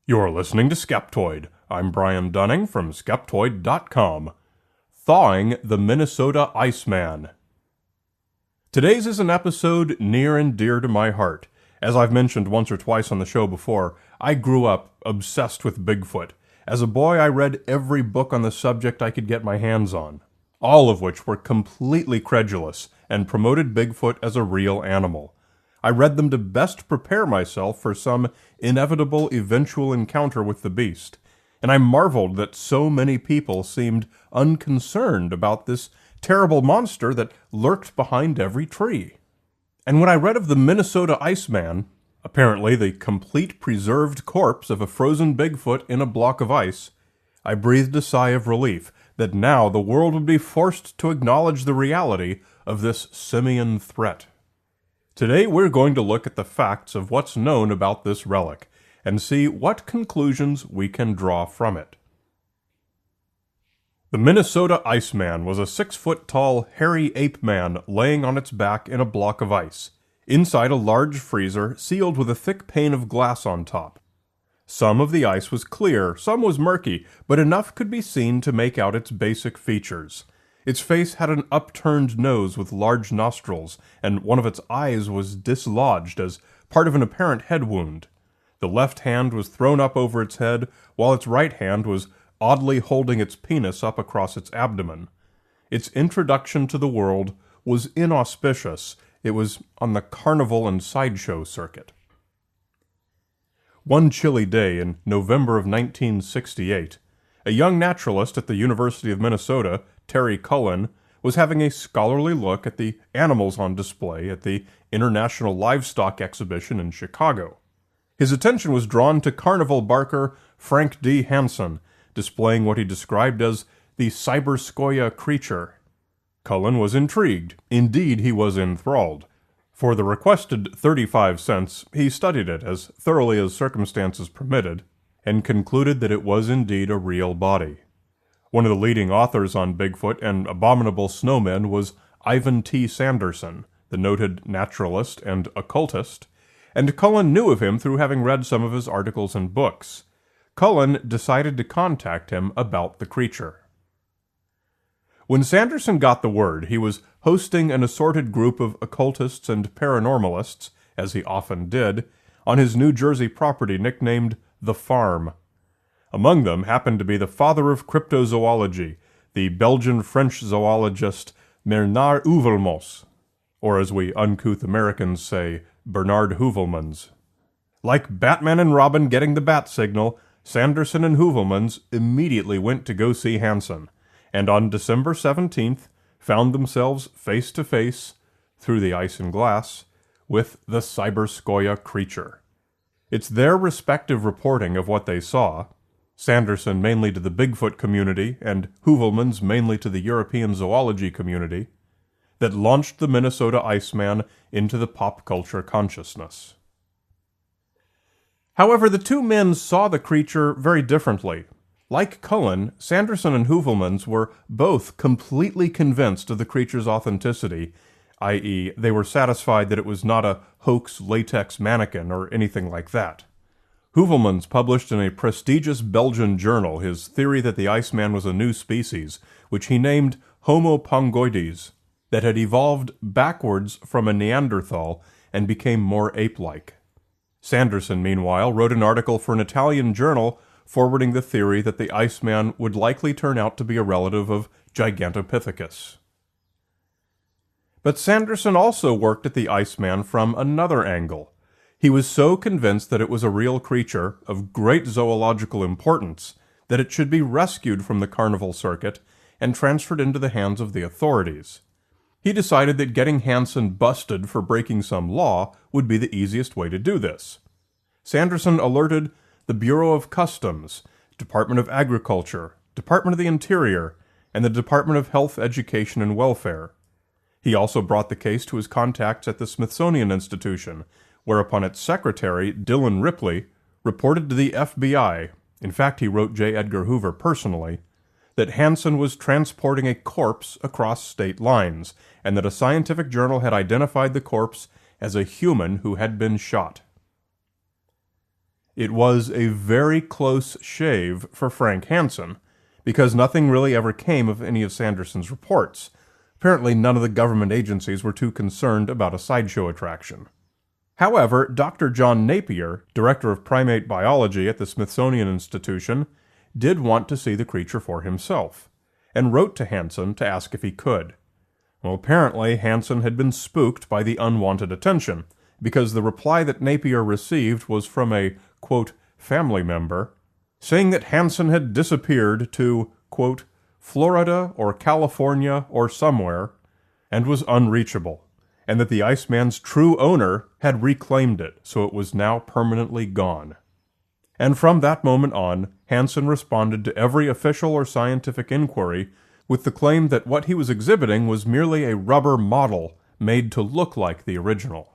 You're listening to Skeptoid. I'm Brian Dunning from Skeptoid.com. Thawing the Minnesota Iceman. Today's is an episode near and dear to my heart. As I've mentioned once or twice on the show before, I grew up obsessed with Bigfoot. As a boy, I read every book on the subject I could get my hands on, all of which were completely credulous and promoted Bigfoot as a real animal. I read them to best prepare myself for some inevitable eventual encounter with the beast, and I marveled that so many people seemed unconcerned about this terrible monster that lurked behind every tree. And when I read of the Minnesota Iceman, apparently the complete preserved corpse of a frozen Bigfoot in a block of ice, I breathed a sigh of relief that now the world would be forced to acknowledge the reality of this simian threat. Today we're going to look at the facts of what's known about this relic and see what conclusions we can draw from it. The Minnesota Iceman was a 6-foot-tall, hairy ape man laying on its back in a block of ice, inside a large freezer sealed with a thick pane of glass on top. Some of the ice was clear, some was murky, but enough could be seen to make out its basic features. Its face had an upturned nose with large nostrils, and one of its eyes was dislodged as part of an apparent head wound. The left hand was thrown up over its head, while its right hand was oddly holding its penis up across its abdomen. Its introduction to the world was inauspicious. It was on the carnival and sideshow circuit. One chilly day in November of 1968, a young naturalist at the University of Minnesota, Terry Cullen, was having a scholarly look at the animals on display at the International Livestock Exhibition in Chicago. His attention was drawn to carnival barker Frank D. Hansen, displaying what he described as the Cyberskoya creature. Cullen was intrigued. Indeed, he was enthralled. For the requested 35 cents, he studied it as thoroughly as circumstances permitted, and concluded that it was indeed a real body. One of the leading authors on Bigfoot and abominable snowmen was Ivan T. Sanderson, the noted naturalist and occultist, and Cullen knew of him through having read some of his articles and books. Cullen decided to contact him about the creature. When Sanderson got the word, he was hosting an assorted group of occultists and paranormalists, as he often did, on his New Jersey property nicknamed The Farm. Among them happened to be the father of cryptozoology, the Belgian-French zoologist Bernard Heuvelmans, or as we uncouth Americans say, Bernard Heuvelmans. Like Batman and Robin getting the bat signal, Sanderson and Heuvelmans immediately went to go see Hansen, and on December 17th found themselves face to face, through the ice and glass, with the Cyberskoya creature. It's their respective reporting of what they saw, Sanderson mainly to the Bigfoot community and Heuvelmans mainly to the European zoology community, that launched the Minnesota Iceman into the pop culture consciousness. However, the two men saw the creature very differently. Like Cullen, Sanderson and Heuvelmans were both completely convinced of the creature's authenticity, i.e., they were satisfied that it was not a hoax latex mannequin or anything like that. Heuvelmans published in a prestigious Belgian journal his theory that the Iceman was a new species, which he named Homo pongoides, that had evolved backwards from a Neanderthal and became more ape-like. Sanderson, meanwhile, wrote an article for an Italian journal forwarding the theory that the Iceman would likely turn out to be a relative of Gigantopithecus. But Sanderson also worked at the Iceman from another angle. He was so convinced that it was a real creature of great zoological importance that it should be rescued from the carnival circuit and transferred into the hands of the authorities. He decided that getting Hansen busted for breaking some law would be the easiest way to do this. Sanderson alerted the Bureau of Customs, Department of Agriculture, Department of the Interior, and the Department of Health, Education, and Welfare. He also brought the case to his contacts at the Smithsonian Institution, whereupon its secretary, Dylan Ripley, reported to the FBI, in fact he wrote J. Edgar Hoover personally, that Hansen was transporting a corpse across state lines, and that a scientific journal had identified the corpse as a human who had been shot. It was a very close shave for Frank Hansen, because nothing really ever came of any of Sanderson's reports. Apparently, none of the government agencies were too concerned about a sideshow attraction. However, Dr. John Napier, director of primate biology at the Smithsonian Institution, did want to see the creature for himself, and wrote to Hansen to ask if he could. Well, apparently, Hansen had been spooked by the unwanted attention, because the reply that Napier received was from a, quote, family member, saying that Hansen had disappeared to, quote, Florida or California or somewhere, and was unreachable, and that the Iceman's true owner had reclaimed it, so it was now permanently gone. And from that moment on, Hansen responded to every official or scientific inquiry with the claim that what he was exhibiting was merely a rubber model made to look like the original.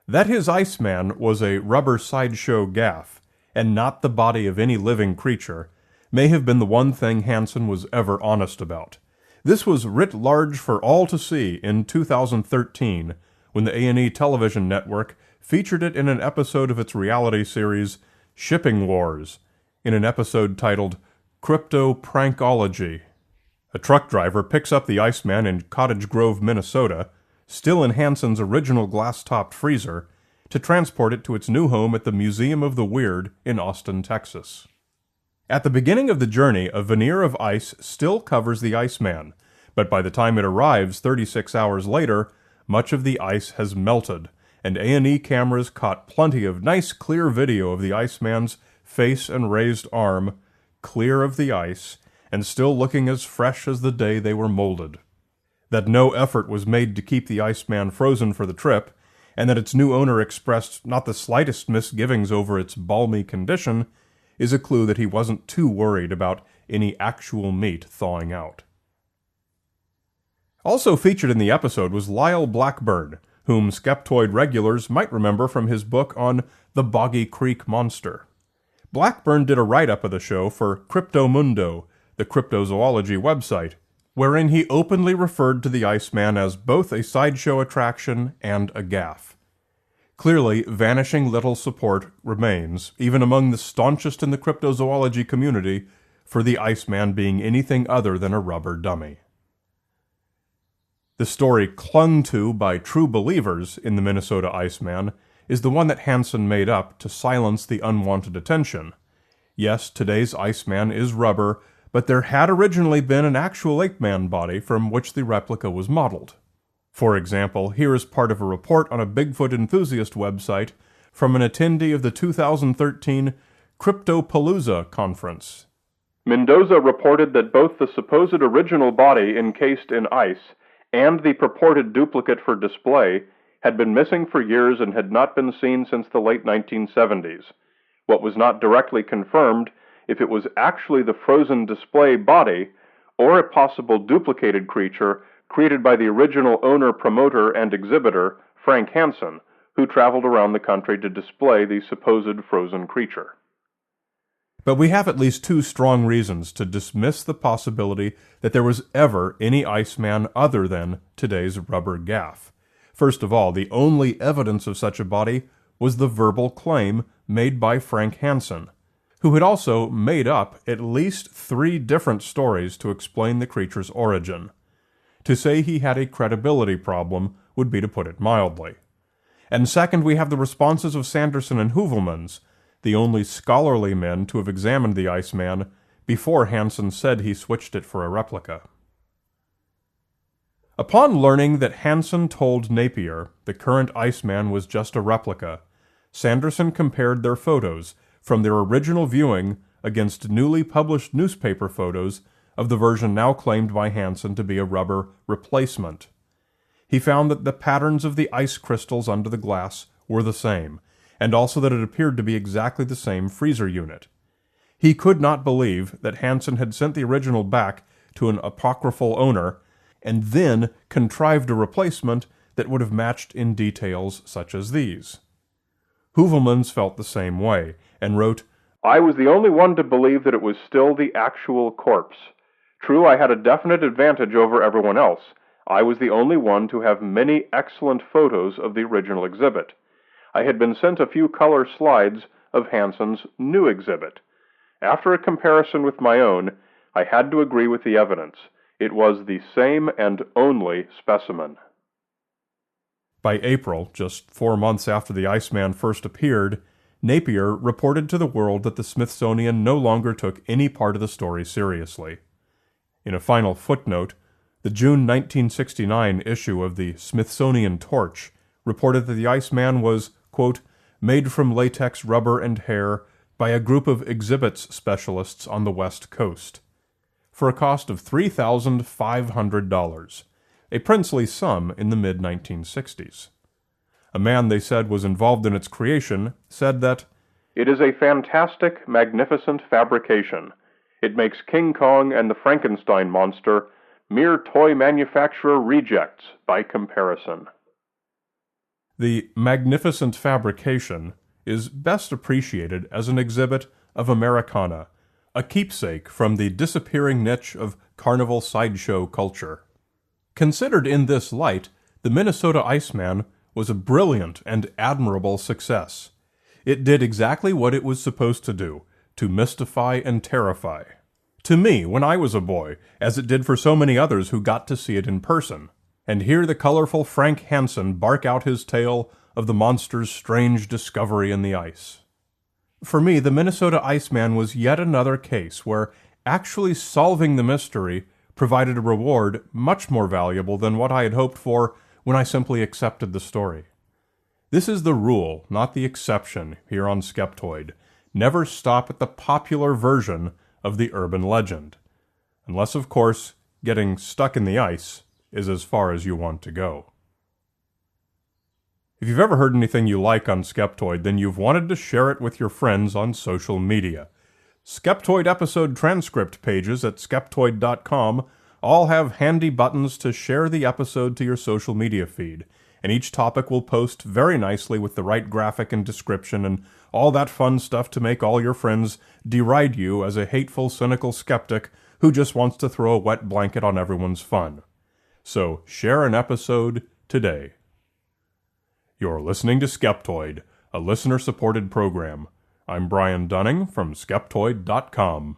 That his Iceman was a rubber sideshow gaff, and not the body of any living creature, may have been the one thing Hansen was ever honest about. This was writ large for all to see in 2013, when the A&E television network featured it in an episode of its reality series, Shipping Wars, in an episode titled Crypto Prankology. A truck driver picks up the Iceman in Cottage Grove, Minnesota, still in Hansen's original glass-topped freezer, to transport it to its new home at the Museum of the Weird in Austin, Texas. At the beginning of the journey, a veneer of ice still covers the Iceman, but by the time it arrives 36 hours later, much of the ice has melted, and A&E cameras caught plenty of nice clear video of the Iceman's face and raised arm, clear of the ice, and still looking as fresh as the day they were molded. That no effort was made to keep the Iceman frozen for the trip, and that its new owner expressed not the slightest misgivings over its balmy condition, is a clue that he wasn't too worried about any actual meat thawing out. Also featured in the episode was Lyle Blackburn, whom Skeptoid regulars might remember from his book on the Boggy Creek Monster. Blackburn did a write-up of the show for Cryptomundo, the cryptozoology website, wherein he openly referred to the Iceman as both a sideshow attraction and a gaffe. Clearly, vanishing little support remains, even among the staunchest in the cryptozoology community, for the Iceman being anything other than a rubber dummy. The story clung to by true believers in the Minnesota Iceman is the one that Hansen made up to silence the unwanted attention. Yes, today's Iceman is rubber, but there had originally been an actual ape-man body from which the replica was modeled. For example, here is part of a report on a Bigfoot enthusiast website from an attendee of the 2013 Cryptopalooza conference. Mendoza reported that both the supposed original body encased in ice and the purported duplicate for display had been missing for years and had not been seen since the late 1970s. What was not directly confirmed if it was actually the frozen display body or a possible duplicated creature created by the original owner, promoter, and exhibitor, Frank Hansen, who traveled around the country to display the supposed frozen creature. But we have at least two strong reasons to dismiss the possibility that there was ever any Iceman other than today's rubber gaffe. First of all, the only evidence of such a body was the verbal claim made by Frank Hansen, who had also made up at least 3 different stories to explain the creature's origin. To say he had a credibility problem would be to put it mildly. And second, we have the responses of Sanderson and Heuvelmans, the only scholarly men to have examined the Iceman before Hansen said he switched it for a replica. Upon learning that Hansen told Napier the current Iceman was just a replica, Sanderson compared their photos from their original viewing against newly published newspaper photos of the version now claimed by Hansen to be a rubber replacement. He found that the patterns of the ice crystals under the glass were the same, and also that it appeared to be exactly the same freezer unit. He could not believe that Hansen had sent the original back to an apocryphal owner and then contrived a replacement that would have matched in details such as these. Heuvelmans felt the same way, and wrote, "I was the only one to believe that it was still the actual corpse. True, I had a definite advantage over everyone else. I was the only one to have many excellent photos of the original exhibit. I had been sent a few color slides of Hansen's new exhibit. After a comparison with my own, I had to agree with the evidence. It was the same and only specimen. By April, just 4 months after the Iceman first appeared, Napier reported to the world that the Smithsonian no longer took any part of the story seriously. In a final footnote, the June 1969 issue of the Smithsonian Torch reported that the Iceman was, quote, made from latex rubber and hair by a group of exhibits specialists on the West Coast, for a cost of $3,500, a princely sum in the mid-1960s. A man they said was involved in its creation said that, "It is a fantastic, magnificent fabrication. It makes King Kong and the Frankenstein monster mere toy manufacturer rejects by comparison." The magnificent fabrication is best appreciated as an exhibit of Americana, a keepsake from the disappearing niche of carnival sideshow culture. Considered in this light, the Minnesota Iceman was a brilliant and admirable success. It did exactly what it was supposed to do, to mystify and terrify. To me, when I was a boy, as it did for so many others who got to see it in person, and hear the colorful Frank Hansen bark out his tale of the monster's strange discovery in the ice. For me, the Minnesota Iceman was yet another case where actually solving the mystery provided a reward much more valuable than what I had hoped for when I simply accepted the story. This is the rule, not the exception, here on Skeptoid. Never stop at the popular version of the urban legend. Unless, of course, getting stuck in the ice is as far as you want to go. If you've ever heard anything you like on Skeptoid, then you've wanted to share it with your friends on social media. Skeptoid episode transcript pages at skeptoid.com all have handy buttons to share the episode to your social media feed, and each topic will post very nicely with the right graphic and description and all that fun stuff to make all your friends deride you as a hateful, cynical skeptic who just wants to throw a wet blanket on everyone's fun. So share an episode today. You're listening to Skeptoid, a listener-supported program. I'm Brian Dunning from Skeptoid.com.